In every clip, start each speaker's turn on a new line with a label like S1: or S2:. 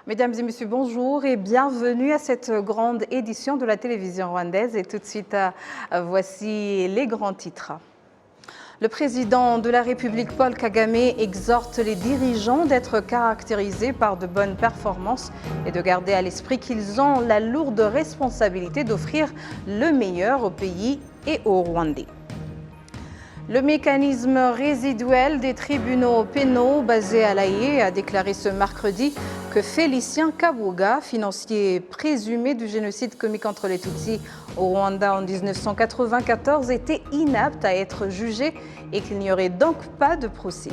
S1: Mesdames et messieurs, bonjour et bienvenue à cette grande édition de la télévision rwandaise. Et tout de suite, voici les grands titres. Le président de la République, Paul Kagame, exhorte les dirigeants d'être caractérisés par de bonnes performances et de garder à l'esprit qu'ils ont la lourde responsabilité d'offrir le meilleur au pays et aux Rwandais. Le mécanisme résiduel des tribunaux pénaux basé à l'Aïe a déclaré ce mercredi que Félicien Kabuga, financier présumé du génocide commis contre les Tutsis au Rwanda en 1994, était inapte à être jugé et qu'il n'y aurait donc pas de procès.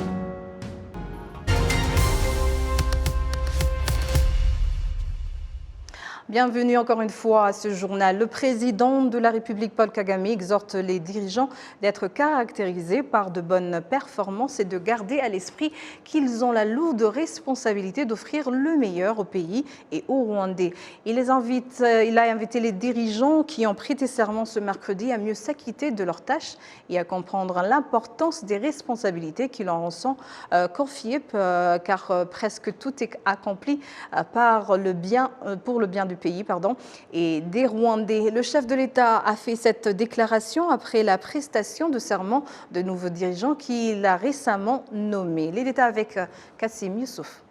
S1: Bienvenue encore une fois à ce journal. Le président de la République, Paul Kagame, exhorte les dirigeants d'être caractérisés par de bonnes performances et de garder à l'esprit qu'ils ont la lourde responsabilité d'offrir le meilleur au pays et aux Rwandais. Il a invité les dirigeants qui ont prêté serment ce mercredi à mieux s'acquitter de leurs tâches et à comprendre l'importance des responsabilités qui leur en sont confiées, car presque tout est accompli pour le bien du pays et des Rwandais. Le chef de l'État a fait cette déclaration après la prestation de serment de nouveaux dirigeants qu'il a récemment nommés. Les détails avec Kassim Youssouf.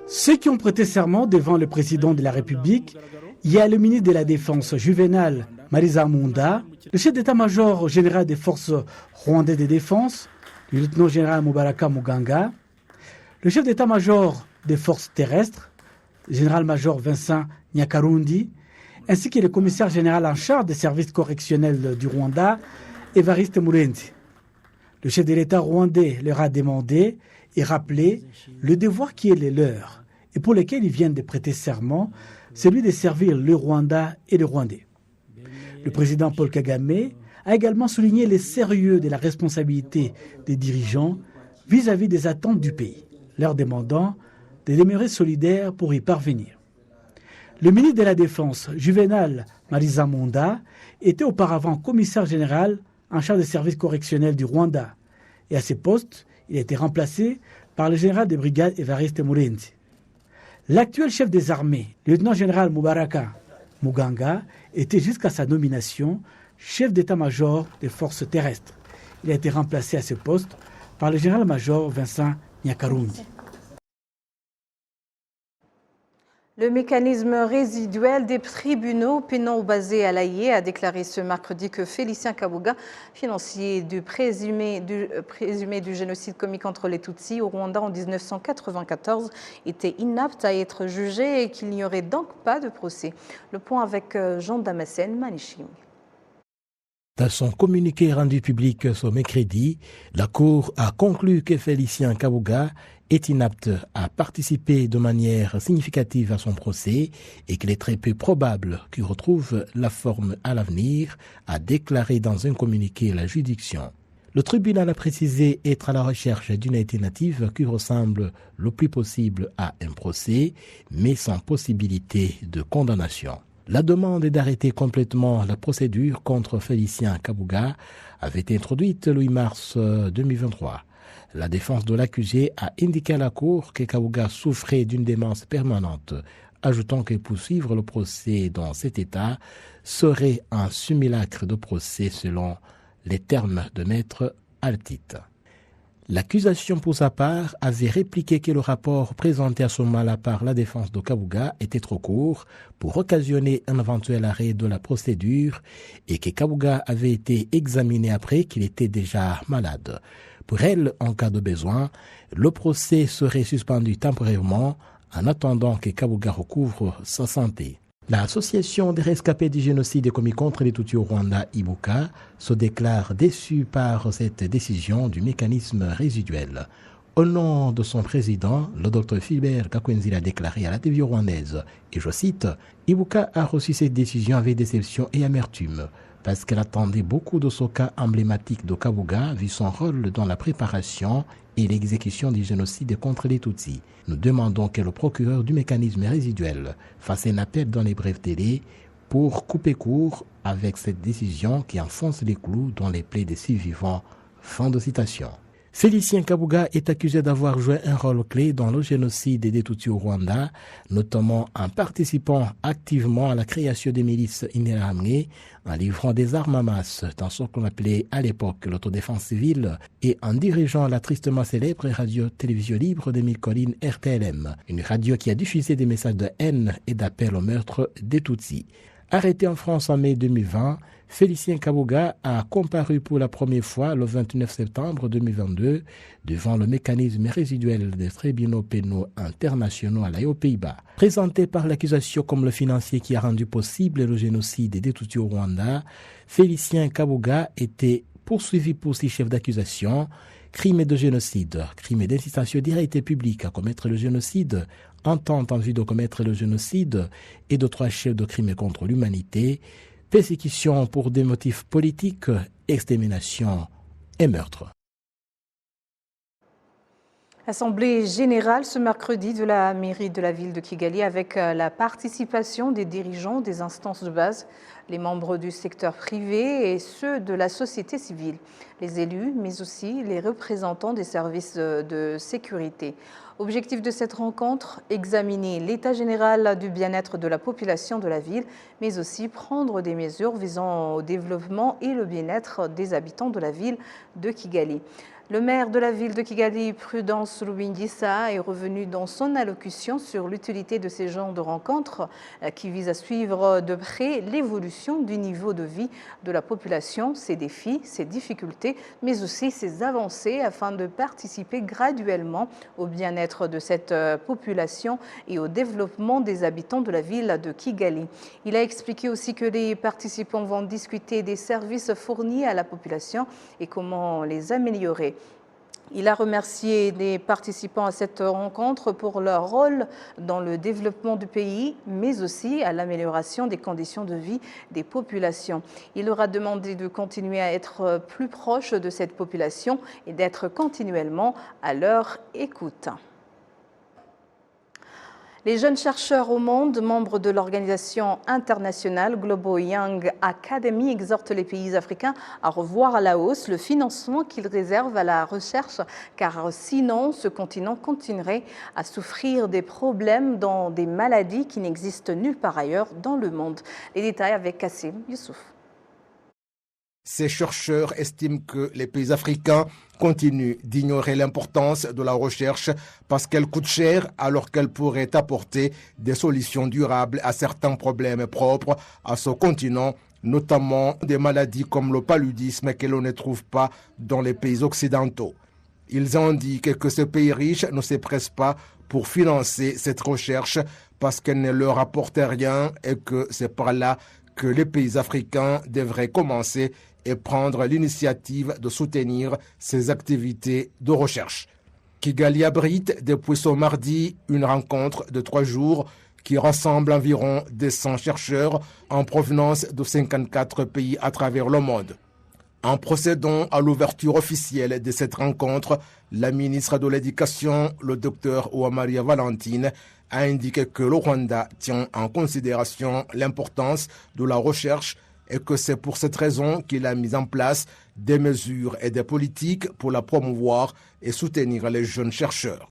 S2: Ceux qui ont prêté serment devant le président de la République, il y a le ministre de la Défense, Juvenal Marizamunda, le chef d'état-major général des forces rwandaises de défense, le lieutenant-général Mubaraka Muganga, le chef d'état-major des forces terrestres, le général-major Vincent Nyakarundi, ainsi que le commissaire général en charge des services correctionnels du Rwanda, Evariste Murenzi. Le chef de l'État rwandais leur a demandé et rappelé le devoir qui est le leur et pour lequel ils viennent de prêter serment, celui de servir le Rwanda et les Rwandais. Le président Paul Kagame a également souligné le sérieux de la responsabilité des dirigeants vis-à-vis des attentes du pays, leur demandant de demeurer solidaires pour y parvenir. Le ministre de la Défense, Juvenal Marizamunda, était auparavant commissaire général en charge des services correctionnels du Rwanda. Et à ce poste, il a été remplacé par le général de brigade Evariste Murenzi. L'actuel chef des armées, le lieutenant-général Mubaraka Muganga, était jusqu'à sa nomination chef d'état-major des forces terrestres. Il a été remplacé à ce poste par le général-major Vincent Nyakarundi.
S1: Le mécanisme résiduel des tribunaux pénaux basés à l'Aïe a déclaré ce mercredi que Félicien Kabuga, financier présumé du génocide commis contre les Tutsis au Rwanda en 1994, était inapte à être jugé et qu'il n'y aurait donc pas de procès. Le point avec Jean Damascène Manichim.
S3: Dans son communiqué rendu public ce mercredi, la Cour a conclu que Félicien Kabuga est inapte à participer de manière significative à son procès et qu'il est très peu probable qu'il retrouve la forme à l'avenir, a déclaré dans un communiqué la juridiction. Le tribunal a précisé être à la recherche d'une alternative qui ressemble le plus possible à un procès, mais sans possibilité de condamnation. La demande d'arrêter complètement la procédure contre Félicien Kabuga avait été introduite le 8 mars 2023. La défense de l'accusé a indiqué à la Cour que Kabuga souffrait d'une démence permanente, ajoutant que poursuivre le procès dans cet état serait un simulacre de procès selon les termes de maître Altit. L'accusation pour sa part avait répliqué que le rapport présenté à ce moment-là par la défense de Kabuga était trop court pour occasionner un éventuel arrêt de la procédure et que Kabuga avait été examiné après qu'il était déjà malade. Pour elle, en cas de besoin, le procès serait suspendu temporairement en attendant que Kabuga recouvre sa santé. L'association des rescapés du génocide commis contre les Tutsis au Rwanda, Ibuka, se déclare déçue par cette décision du mécanisme résiduel. Au nom de son président, le Dr Philbert Gakwenzi l'a déclaré à la TV rwandaise, et je cite, « Ibuka a reçu cette décision avec déception et amertume, parce qu'elle attendait beaucoup de ce cas emblématique de Kabuga vu son rôle dans la préparation et l'exécution du génocide contre les Tutsis. Nous demandons que le procureur du mécanisme résiduel fasse un appel dans les brefs délais pour couper court avec cette décision qui enfonce les clous dans les plaies des survivants. » Fin de citation. Félicien Kabuga est accusé d'avoir joué un rôle clé dans le génocide des Tutsis au Rwanda, notamment en participant activement à la création des milices Interahamwe, en livrant des armes à masse dans ce qu'on appelait à l'époque l'autodéfense civile et en dirigeant la tristement célèbre radio-télévision libre des Mille Collines RTLM, une radio qui a diffusé des messages de haine et d'appel au meurtre des Tutsis. Arrêté en France en mai 2020, Félicien Kabuga a comparu pour la première fois le 29 septembre 2022 devant le mécanisme résiduel des tribunaux pénaux internationaux à La Haye aux Pays-Bas. Présenté par l'accusation comme le financier qui a rendu possible le génocide des Tutsis au Rwanda, Félicien Kabuga était poursuivi pour 6 chefs d'accusation, crimes de génocide, crimes d'incitation directe et publique à commettre le génocide, entente en vue de commettre le génocide et de 3 chefs de crimes contre l'humanité, persécution pour des motifs politiques, extermination et meurtre.
S1: Assemblée générale ce mercredi de la mairie de la ville de Kigali avec la participation des dirigeants des instances de base, les membres du secteur privé et ceux de la société civile, les élus, mais aussi les représentants des services de sécurité. Objectif de cette rencontre, examiner l'état général du bien-être de la population de la ville, mais aussi prendre des mesures visant au développement et le bien-être des habitants de la ville de Kigali. Le maire de la ville de Kigali, Prudence Rubingisa, est revenu dans son allocution sur l'utilité de ces genres de rencontres qui visent à suivre de près l'évolution du niveau de vie de la population, ses défis, ses difficultés, mais aussi ses avancées afin de participer graduellement au bien-être de cette population et au développement des habitants de la ville de Kigali. Il a expliqué aussi que les participants vont discuter des services fournis à la population et comment les améliorer. Il a remercié les participants à cette rencontre pour leur rôle dans le développement du pays, mais aussi à l'amélioration des conditions de vie des populations. Il leur a demandé de continuer à être plus proche de cette population et d'être continuellement à leur écoute. Les jeunes chercheurs au monde, membres de l'organisation internationale Global Young Academy, exhortent les pays africains à revoir à la hausse le financement qu'ils réservent à la recherche, car sinon ce continent continuerait à souffrir des problèmes dans des maladies qui n'existent nulle part ailleurs dans le monde. Les détails avec Kassim Youssouf.
S4: Ces chercheurs estiment que les pays africains continuent d'ignorer l'importance de la recherche parce qu'elle coûte cher alors qu'elle pourrait apporter des solutions durables à certains problèmes propres à ce continent, notamment des maladies comme le paludisme que l'on ne trouve pas dans les pays occidentaux. Ils indiquent que ces pays riches ne se pressent pas pour financer cette recherche parce qu'elle ne leur apporte rien et que c'est par là que les pays africains devraient commencer et prendre l'initiative de soutenir ces activités de recherche. Kigali abrite depuis ce mardi une rencontre de 3 jours qui rassemble environ 200 chercheurs en provenance de 54 pays à travers le monde. En procédant à l'ouverture officielle de cette rencontre, la ministre de l'Éducation, le Dr Uwamariya Valentine, a indiqué que le Rwanda tient en considération l'importance de la recherche et que c'est pour cette raison qu'il a mis en place des mesures et des politiques pour la promouvoir et soutenir les jeunes chercheurs.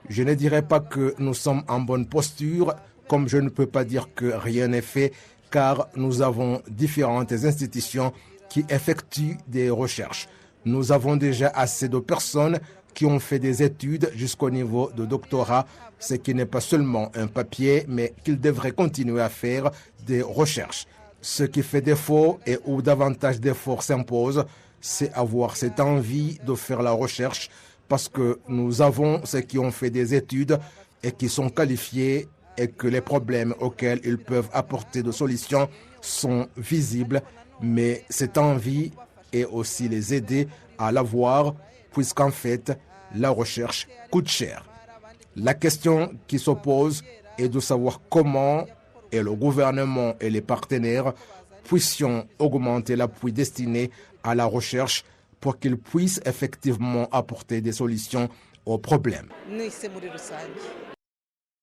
S4: Je ne dirais pas que nous sommes en bonne posture, comme je ne peux pas dire que rien n'est fait, car nous avons différentes institutions qui effectuent des recherches. Nous avons déjà assez de personnes qui ont fait des études jusqu'au niveau de doctorat, ce qui n'est pas seulement un papier, mais qu'ils devraient continuer à faire des recherches. Ce qui fait défaut et où davantage d'efforts s'imposent, c'est avoir cette envie de faire la recherche, parce que nous avons ceux qui ont fait des études et qui sont qualifiés et que les problèmes auxquels ils peuvent apporter des solutions sont visibles, mais cette envie est aussi les aider à l'avoir, puisqu'en fait, la recherche coûte cher. La question qui se pose est de savoir comment, et le gouvernement et les partenaires, puissions augmenter l'appui destiné à la recherche pour qu'ils puissent effectivement apporter des solutions aux problèmes.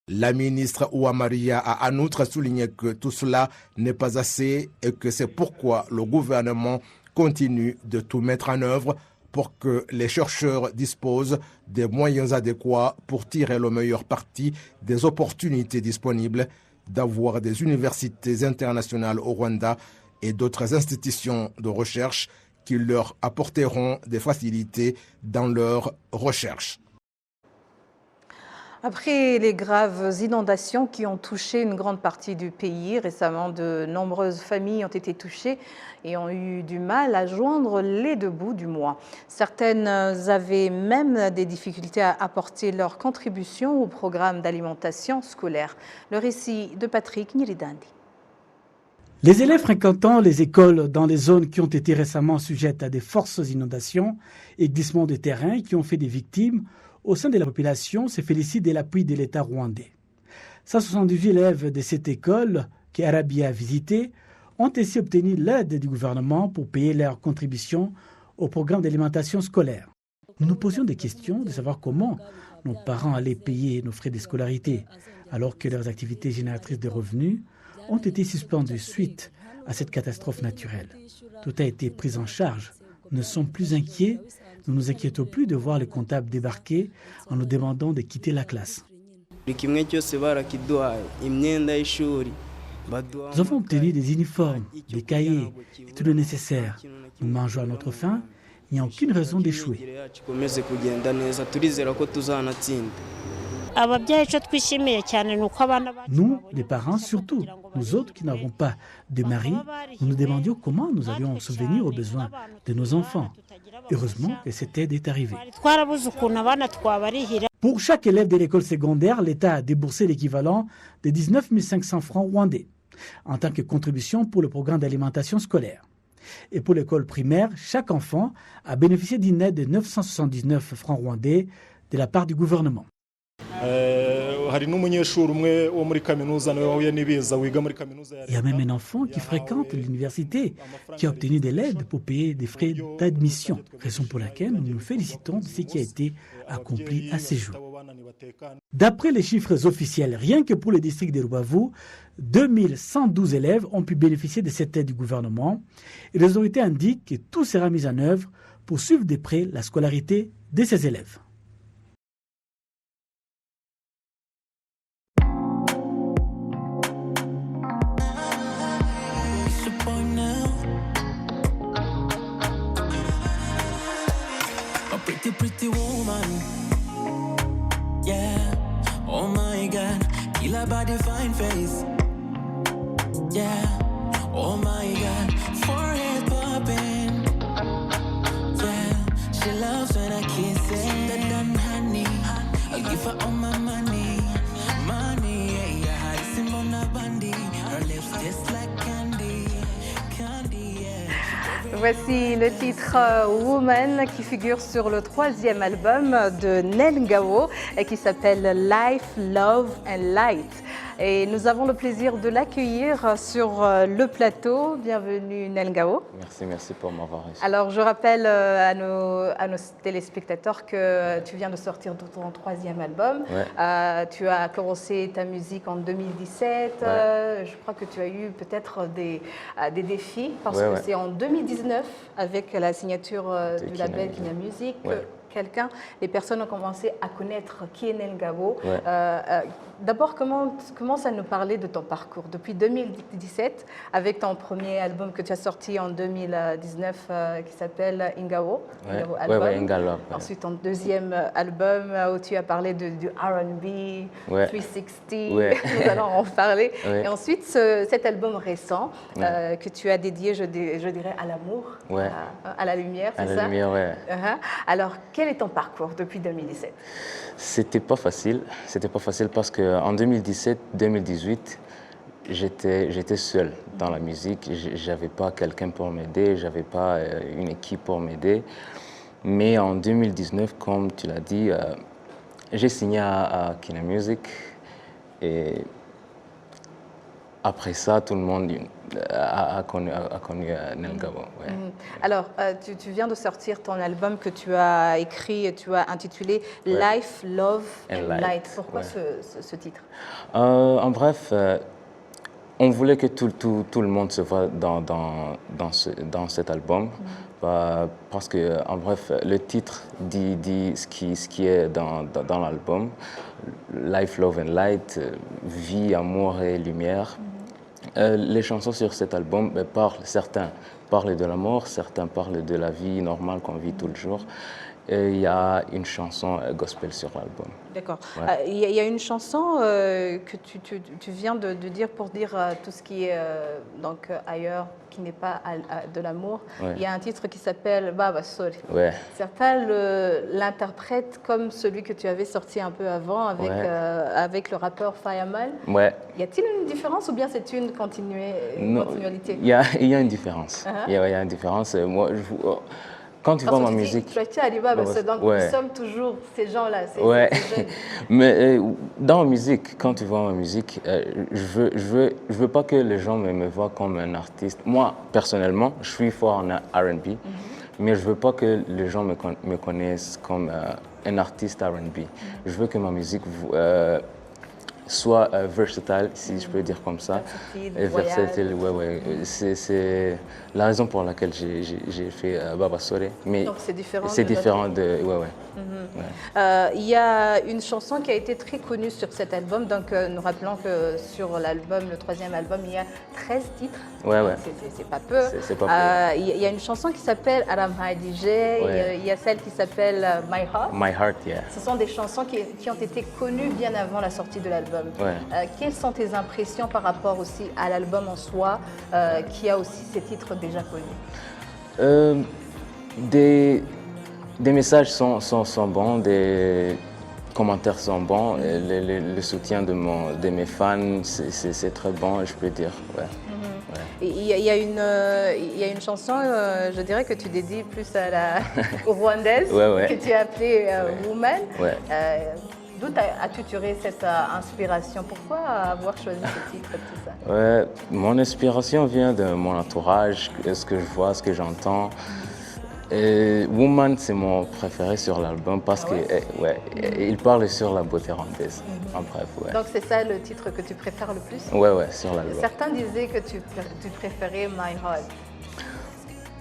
S4: La ministre Uwamariya a en outre souligné que tout cela n'est pas assez et que c'est pourquoi le gouvernement continue de tout mettre en œuvre pour que les chercheurs disposent des moyens adéquats pour tirer le meilleur parti des opportunités disponibles d'avoir des universités internationales au Rwanda et d'autres institutions de recherche qui leur apporteront des facilités dans leurs recherches.
S1: Après les graves inondations qui ont touché une grande partie du pays, récemment de nombreuses familles ont été touchées et ont eu du mal à joindre les deux bouts du mois. Certaines avaient même des difficultés à apporter leur contribution au programme d'alimentation scolaire. Le récit de Patrick Niridandi.
S2: Les élèves fréquentant les écoles dans les zones qui ont été récemment sujettes à des fortes inondations et glissements de terrain qui ont fait des victimes au sein de la population se félicitent de l'appui de l'État rwandais. 178 élèves de cette école qu'Arabie a visitée ont ainsi obtenu l'aide du gouvernement pour payer leur contribution au programme d'alimentation scolaire. Nous nous posions des questions de savoir comment nos parents allaient payer nos frais de scolarité alors que leurs activités génératrices de revenus ont été suspendues suite à cette catastrophe naturelle. Tout a été pris en charge. Nous ne sommes plus inquiets. Nous ne nous inquiétons plus de voir les comptables débarquer en nous demandant de quitter la classe. Nous avons obtenu des uniformes, des cahiers et tout le nécessaire. Nous mangeons à notre faim. Il n'y a aucune raison d'échouer. Nous, les parents surtout, nous autres qui n'avons pas de mari, nous nous demandions comment nous allions subvenir aux besoins de nos enfants. Heureusement que cette aide est arrivée. Pour chaque élève de l'école secondaire, l'État a déboursé l'équivalent de 19 500 francs rwandais en tant que contribution pour le programme d'alimentation scolaire. Et pour l'école primaire, chaque enfant a bénéficié d'une aide de 979 francs rwandais de la part du gouvernement. Il y a même un enfant qui fréquente l'université qui a obtenu de l'aide pour payer des frais d'admission, raison pour laquelle nous nous félicitons de ce qui a été accompli à ces jours. D'après les chiffres officiels, rien que pour le district de Rubavu, 2112 élèves ont pu bénéficier de cette aide du gouvernement et les autorités indiquent que tout sera mis en œuvre pour suivre de près la scolarité de ces élèves.
S5: Pretty woman, yeah. Oh my God, kill her body, fine face, yeah. Oh my God, forehead popping, yeah. She loves when I kiss it. Sweeter than honey, I'll give her all my money, money. Yeah, I see Mona Bundy, her lips taste like candy, candy, yeah.
S1: Voici le titre Woman qui figure sur le 3e album de Nel Ngabo et qui s'appelle Life, Love and Light. Et nous avons le plaisir de l'accueillir sur le plateau. Bienvenue Nel Ngabo.
S6: Merci pour m'avoir reçu.
S1: Alors je rappelle à nos téléspectateurs que tu viens de sortir ton 3e album.
S6: Ouais.
S1: Tu as commencé ta musique en 2017.
S6: Ouais.
S1: Je crois que tu as eu peut-être des défis parce
S6: ouais,
S1: que
S6: ouais.
S1: c'est en 2019 avec la signature du label Kina Music
S6: ouais.
S1: les personnes ont commencé à connaître qui est Nel Ngabo.
S6: Ouais.
S1: D'abord, commence à nous parler de ton parcours. Depuis 2017, avec ton premier album que tu as sorti en 2019 qui s'appelle Ingabo.
S6: Ouais.
S1: Ingabo album.
S6: Ouais, Ingalo, ouais.
S1: Ensuite, ton deuxième album où tu as parlé du R&B,
S6: ouais.
S1: 360.
S6: Ouais.
S1: Nous allons en parler.
S6: Ouais.
S1: Et ensuite, cet album récent
S6: ouais.
S1: que tu as dédié, je dirais, à l'amour,
S6: ouais.
S1: à la lumière, c'est ça?
S6: À la lumière, ouais.
S1: Alors, quel est ton parcours depuis 2017?
S6: C'était pas facile parce qu'en 2017-2018, j'étais seul dans la musique. J'avais pas quelqu'un pour m'aider, j'avais pas une équipe pour m'aider. Mais en 2019, comme tu l'as dit, j'ai signé à Kina Music et après ça, tout le monde a connu Nel Ngabo. Ouais.
S1: Alors, tu viens de sortir ton album que tu as écrit et tu as intitulé
S6: ouais.
S1: Life, Love and Light. Pourquoi
S6: ouais.
S1: ce titre?
S6: En bref, on voulait que tout le monde se voit dans cet album. Parce que, en bref, le titre dit ce qui est dans l'album. Life, Love and Light, vie, amour et lumière. Les chansons sur cet album certains parlent de la mort, certains parlent de la vie normale qu'on vit tout le jour. Et il y a une chanson gospel sur l'album.
S1: D'accord.
S6: Ouais.
S1: Il y a une chanson que tu viens de dire pour dire tout ce qui est ailleurs, qui n'est pas de l'amour.
S6: Ouais.
S1: Il y a un titre qui s'appelle Baba Sori.
S6: Ouais.
S1: Certains l'interprètent comme celui que tu avais sorti un peu avant avec le rappeur Fireman.
S6: Ouais.
S1: Y a-t-il une différence ou bien c'est une continualité?
S6: Il y a une différence. Il y a une différence. Moi, quand tu vois ma musique...
S1: Donc nous sommes toujours ces gens-là.
S6: Ouais.
S1: Ces jeunes.
S6: Mais dans ma musique, quand tu vois ma musique, je veux pas que les gens me voient comme un artiste. Moi, personnellement, je suis fort en R&B, mais je veux pas que les gens me connaissent comme un artiste R&B. Je veux que ma musique soit versatile, si je peux dire comme ça.
S1: Versatile,
S6: ouais. C'est la raison pour laquelle j'ai fait Baba Sore. Mais
S1: donc c'est différent.
S6: C'est différent de... Ouais.
S1: Il y a une chanson qui a été très connue sur cet album. Donc nous rappelons que sur l'album, le 3e album, il y a 13 titres.
S6: Ouais.
S1: C'est pas peu.
S6: C'est pas peu.
S1: Il y a une chanson qui s'appelle Aram DJ.
S6: Ouais.
S1: Il y a celle qui s'appelle My Heart.
S6: My Heart, yeah.
S1: Ce sont des chansons qui ont été connues bien avant la sortie de l'album.
S6: Ouais.
S1: Quelles sont tes impressions par rapport aussi à l'album en soi, qui a aussi ces titres déjà connus?
S6: Des messages sont bons, des commentaires sont bons, et le soutien de mes fans, c'est très bon, je peux dire. Ouais.
S1: Il y a une chanson, je dirais que tu dédies plus aux Rwandaises, que tu as appelée Woman.
S6: Ouais.
S1: D'où as-tu tiré cette inspiration? Pourquoi avoir choisi ce titre et tout ça?
S6: Ouais, mon inspiration vient de mon entourage, ce que je vois, ce que j'entends. Woman, c'est mon préféré sur l'album parce qu'il parle sur la beauté rwandaise. En bref, ouais.
S1: Donc c'est ça le titre que tu préfères le plus?
S6: Ouais, sur l'album.
S1: Certains disaient que tu préférais My Heart.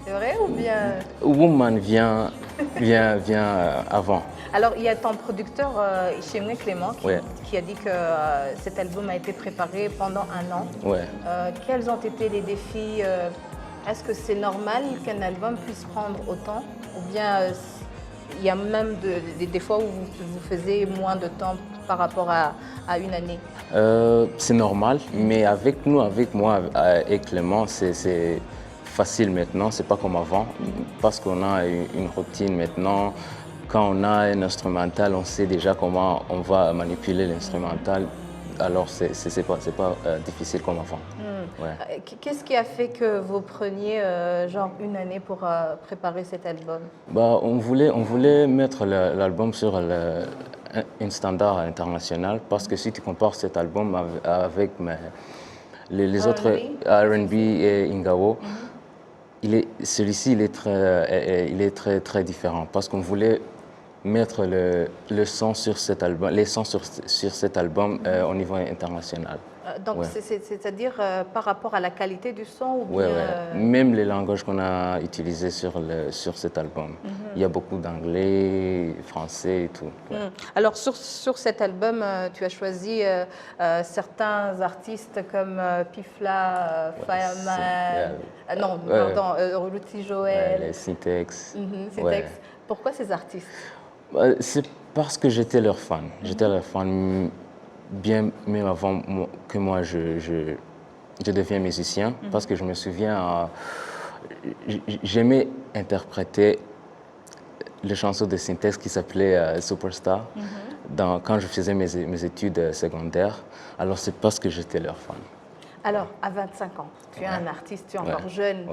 S1: C'est vrai ou bien?
S6: Woman vient avant.
S1: Alors, il y a ton producteur, Ishimwe Clément, qui a dit que cet album a été préparé pendant un an.
S6: Ouais.
S1: Quels ont été les défis? Est-ce que c'est normal qu'un album puisse prendre autant? Ou bien il y a même des fois où vous faisiez moins de temps par rapport à une année?
S6: C'est normal, mais avec moi et Clément, c'est facile maintenant, c'est pas comme avant, parce qu'on a une routine maintenant. Quand on a un instrumental, on sait déjà comment on va manipuler l'instrumental, alors c'est pas difficile comme avant. Ouais.
S1: Qu'est-ce qui a fait que vous preniez genre une année pour préparer cet album?
S6: On voulait mettre l'album sur un standard international, parce que si tu compares cet album avec les autres R&B et Ingao, celui-ci il est très différent, parce qu'on voulait mettre le son sur cet album, les sons sur cet album au niveau international.
S1: Donc c'est-à-dire par rapport à la qualité du son ou bien...
S6: Même les langages qu'on a utilisés sur cet album. Il y a beaucoup d'anglais, français et tout.
S1: Alors sur cet album, tu as choisi certains artistes comme Pifla, Fireman, Ruti Joel,
S6: les Syntex.
S1: Pourquoi ces artistes?
S6: C'est parce que j'étais leur fan. J'étais leur fan bien même avant que moi je devienne musicien, parce que je me souviens, j'aimais interpréter les chansons de Syntex qui s'appelaient Superstar quand je faisais mes études secondaires. Alors c'est parce que j'étais leur fan. Alors,
S1: à 25 ans, tu es un artiste, tu es encore jeune.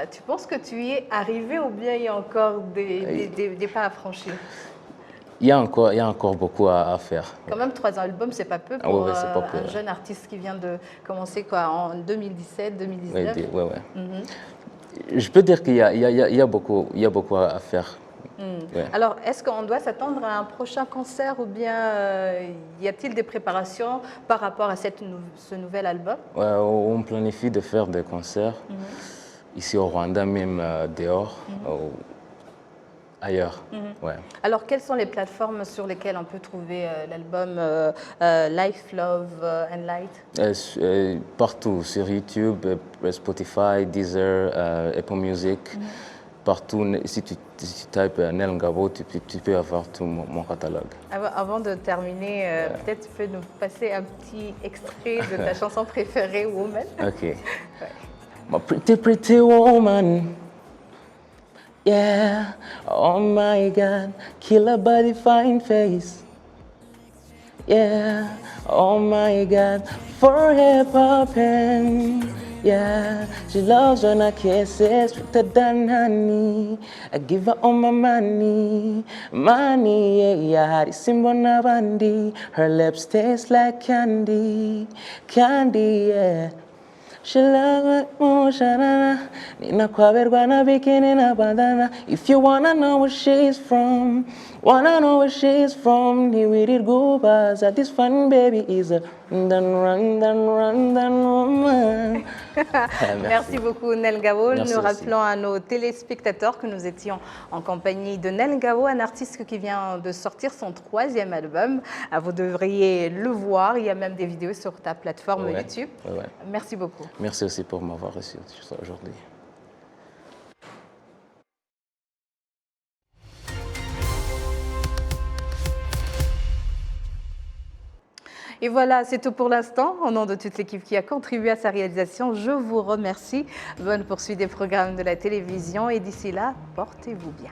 S1: Tu penses que tu y es arrivé ou bien il y a encore des pas à franchir?
S6: Il y a encore beaucoup à faire.
S1: Quand même, 3 albums, c'est pas peu pour un jeune artiste qui vient de commencer en 2017, 2019.
S6: Je peux dire qu'il y a beaucoup à faire. Ouais.
S1: Alors, est-ce qu'on doit s'attendre à un prochain concert ou bien y a-t-il des préparations par rapport à ce nouvel album?
S6: Ouais, on planifie de faire des concerts ici au Rwanda, même dehors, ailleurs. Ouais.
S1: Alors, quelles sont les plateformes sur lesquelles on peut trouver l'album Life, Love and Light?
S6: Partout, sur YouTube, Spotify, Deezer, Apple Music, partout. Si tu tapes Nel Ngabo, tu peux avoir tout mon catalogue.
S1: Avant de terminer, peut-être tu peux nous passer un petit extrait de ta chanson préférée, Woman.
S6: Ok. My pretty, pretty woman. Yeah, oh my God, killer body, fine face. Yeah, oh my God, for hip hop and yeah, she loves when I kiss it sweeter than honey. I give her all my money, money, yeah, Simbo na bandi. Her lips taste like candy, candy, yeah. She love it, oh, shanana. Nina kwaberwa na bikini na bandana. If you wanna know where she's from, ni wirid gubas. This fun baby is a run, woman.
S1: Merci beaucoup Nel Ngabo.
S6: Merci
S1: Nous
S6: aussi.
S1: rappelons à nos téléspectateurs que nous étions en compagnie de Nel Ngabo, un artiste qui vient de sortir son 3e album. Vous devriez le voir, il y a même des vidéos sur ta plateforme
S6: Ouais,
S1: YouTube.
S6: ouais.
S1: Merci beaucoup.
S6: Merci aussi pour m'avoir reçu aujourd'hui.
S1: Et voilà, c'est tout pour l'instant. Au nom de toute l'équipe qui a contribué à sa réalisation, je vous remercie. Bonne poursuite des programmes de la télévision et d'ici là, portez-vous bien.